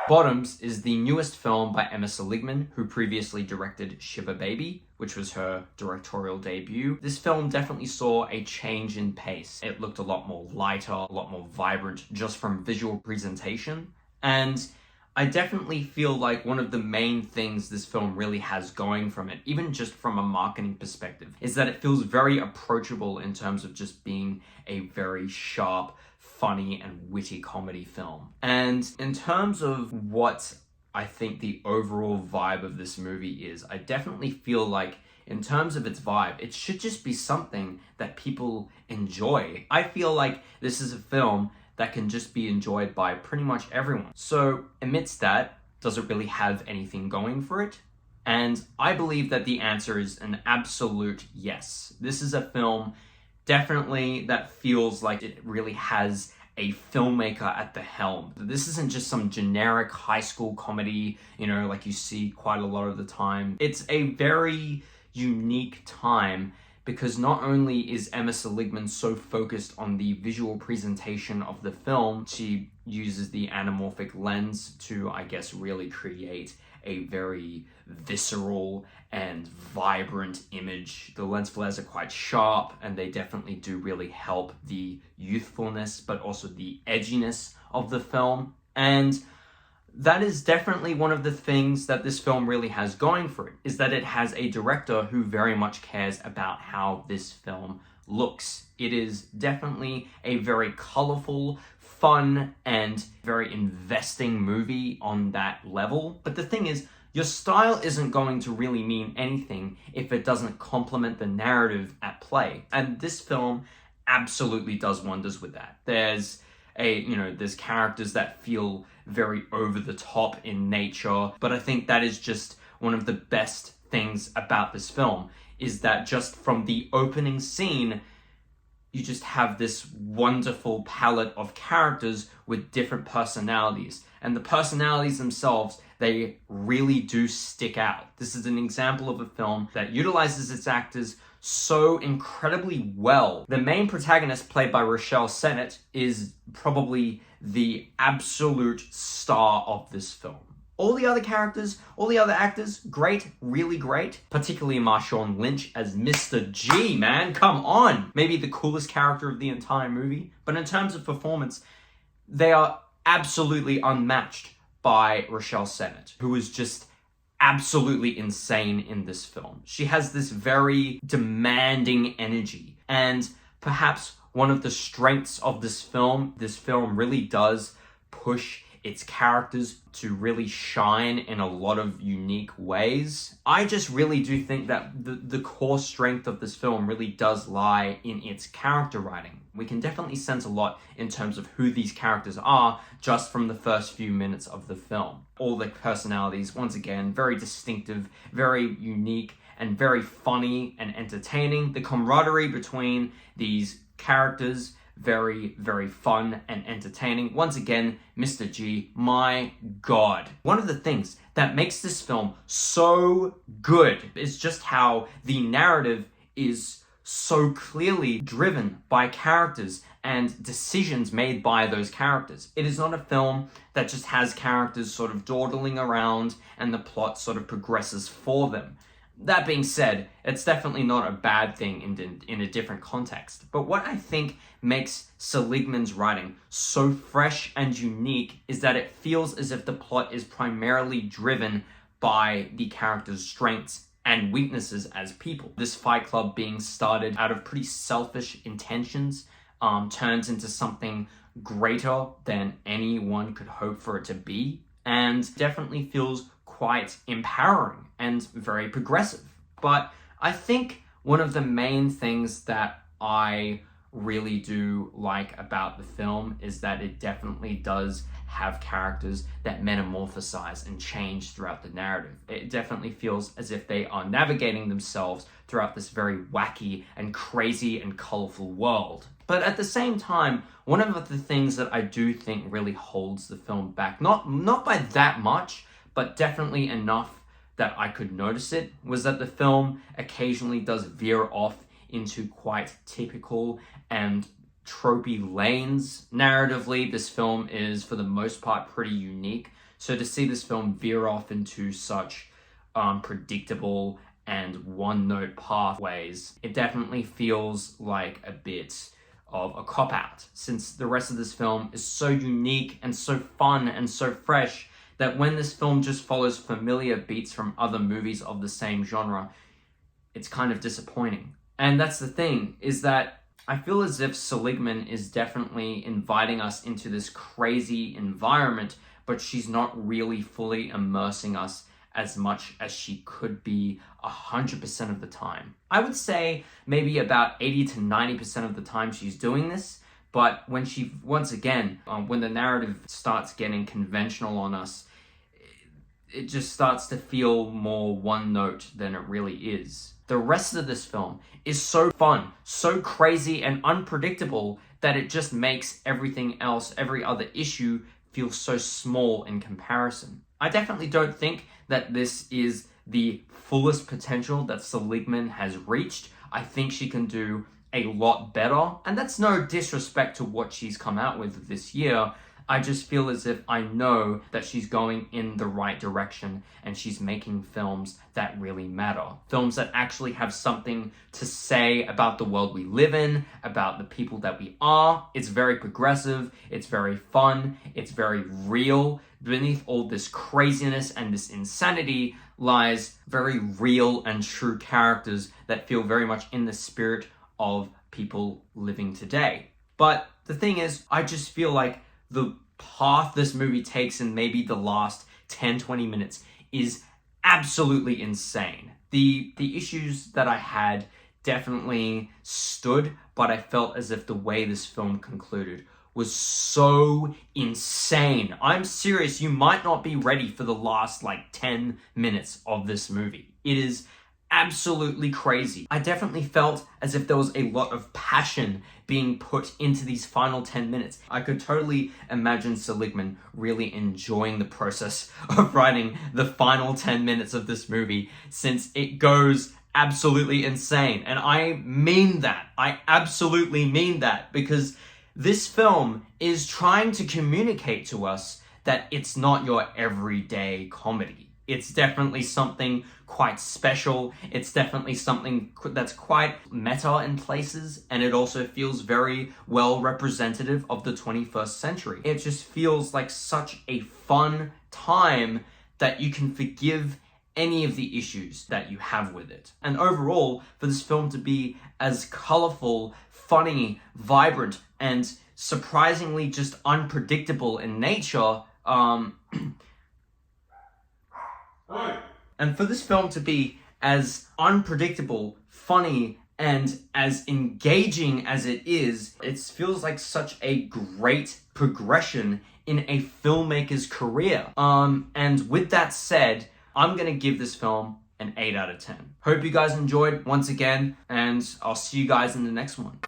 Bottoms is the newest film by Emma Seligman, who previously directed Shiver Baby, which was her directorial debut. This film definitely saw a change in pace. It looked a lot more lighter, a lot more vibrant, just from visual presentation. And I definitely feel like one of the main things this film really has going from it, even just from a marketing perspective, is that it feels very approachable in terms of just being a very sharp, funny, and witty comedy film. And in terms of what I think the overall vibe of this movie is, I definitely feel like in terms of its vibe, it should just be something that people enjoy. I feel like this is a film that can just be enjoyed by pretty much everyone. So amidst that, does it really have anything going for it? And I believe that the answer is an absolute yes. This is a film definitely that feels like it really has a filmmaker at the helm. This isn't just some generic high school comedy, like you see quite a lot of the time. It's a very unique time because not only is Emma Seligman so focused on the visual presentation of the film, she uses the anamorphic lens to, I guess, really create a very visceral and vibrant image. The lens flares are quite sharp, and they definitely do really help the youthfulness, but also the edginess of the film. And that is definitely one of the things that this film really has going for it, is that it has a director who very much cares about how this film looks. It is definitely a very colorful, fun, and very investing movie on that level. But the thing is, your style isn't going to really mean anything if it doesn't complement the narrative at play. And this film absolutely does wonders with that. There's characters that feel very over the top in nature, but I think that is just one of the best things about this film, is that just from the opening scene, you just have this wonderful palette of characters with different personalities. And the personalities themselves, they really do stick out. This is an example of a film that utilizes its actors so incredibly well. The main protagonist, played by Rochelle Sennett, is probably the absolute star of this film. All the other characters, all the other actors, great, really great. Particularly Marshawn Lynch as Mr. G, man, come on! Maybe the coolest character of the entire movie. But in terms of performance, they are absolutely unmatched by Rochelle Sennett, who is just absolutely insane in this film. She has this very demanding energy, and perhaps one of the strengths of this film really does push its characters to really shine in a lot of unique ways. I just really do think that the core strength of this film really does lie in its character writing. We can definitely sense a lot in terms of who these characters are just from the first few minutes of the film. All the personalities, once again, very distinctive, very unique, and very funny and entertaining. The camaraderie between these characters, very, very fun and entertaining. Once again, Mr. G, my God. One of the things that makes this film so good is just how the narrative is so clearly driven by characters and decisions made by those characters. It is not a film that just has characters sort of dawdling around and the plot sort of progresses for them. That being said, it's definitely not a bad thing in a different context. But what I think makes Seligman's writing so fresh and unique is that it feels as if the plot is primarily driven by the characters' strengths and weaknesses as people. This Fight Club being started out of pretty selfish intentions turns into something greater than anyone could hope for it to be, and definitely feels quite empowering and very progressive. But I think one of the main things that I really do like about the film is that it definitely does have characters that metamorphosize and change throughout the narrative. It definitely feels as if they are navigating themselves throughout this very wacky and crazy and colorful world. But at the same time, one of the things that I do think really holds the film back, not by that much, but definitely enough that I could notice it, was that the film occasionally does veer off into quite typical and tropey lanes. Narratively, this film is for the most part pretty unique. So to see this film veer off into such predictable and one-note pathways, it definitely feels like a bit of a cop-out, since the rest of this film is so unique and so fun and so fresh that when this film just follows familiar beats from other movies of the same genre, it's kind of disappointing. And that's the thing, is that I feel as if Seligman is definitely inviting us into this crazy environment, but she's not really fully immersing us as much as she could be 100% of the time. I would say maybe about 80 to 90% of the time she's doing this, but when she, once again, when the narrative starts getting conventional on us, it just starts to feel more one note than it really is. The rest of this film is so fun, so crazy and unpredictable that it just makes everything else, every other issue, feel so small in comparison. I definitely don't think that this is the fullest potential that Seligman has reached. I think she can do a lot better, and that's no disrespect to what she's come out with this year. I just feel as if I know that she's going in the right direction and she's making films that really matter. Films that actually have something to say about the world we live in, about the people that we are. It's very progressive, it's very fun, it's very real. Beneath all this craziness and this insanity lies very real and true characters that feel very much in the spirit of people living today. But the thing is, I just feel like the path this movie takes in maybe the last 10-20 minutes is absolutely insane. The issues that I had definitely stood, but I felt as if the way this film concluded was so insane. I'm serious, you might not be ready for the last 10 minutes of this movie. It is absolutely crazy. I definitely felt as if there was a lot of passion being put into these final 10 minutes. I could totally imagine Seligman really enjoying the process of writing the final 10 minutes of this movie, since it goes absolutely insane. And I mean that. I absolutely mean that, because this film is trying to communicate to us that it's not your everyday comedy. It's definitely something quite special. It's definitely something that's quite meta in places, and it also feels very well representative of the 21st century. It just feels like such a fun time that you can forgive any of the issues that you have with it. And overall, for this film to be as colorful, funny, vibrant, and surprisingly just unpredictable in nature, and for this film to be as unpredictable, funny, and as engaging as it is, it feels like such a great progression in a filmmaker's career. And with that said, I'm gonna give this film an 8 out of 10. Hope you guys enjoyed once again, and I'll see you guys in the next one.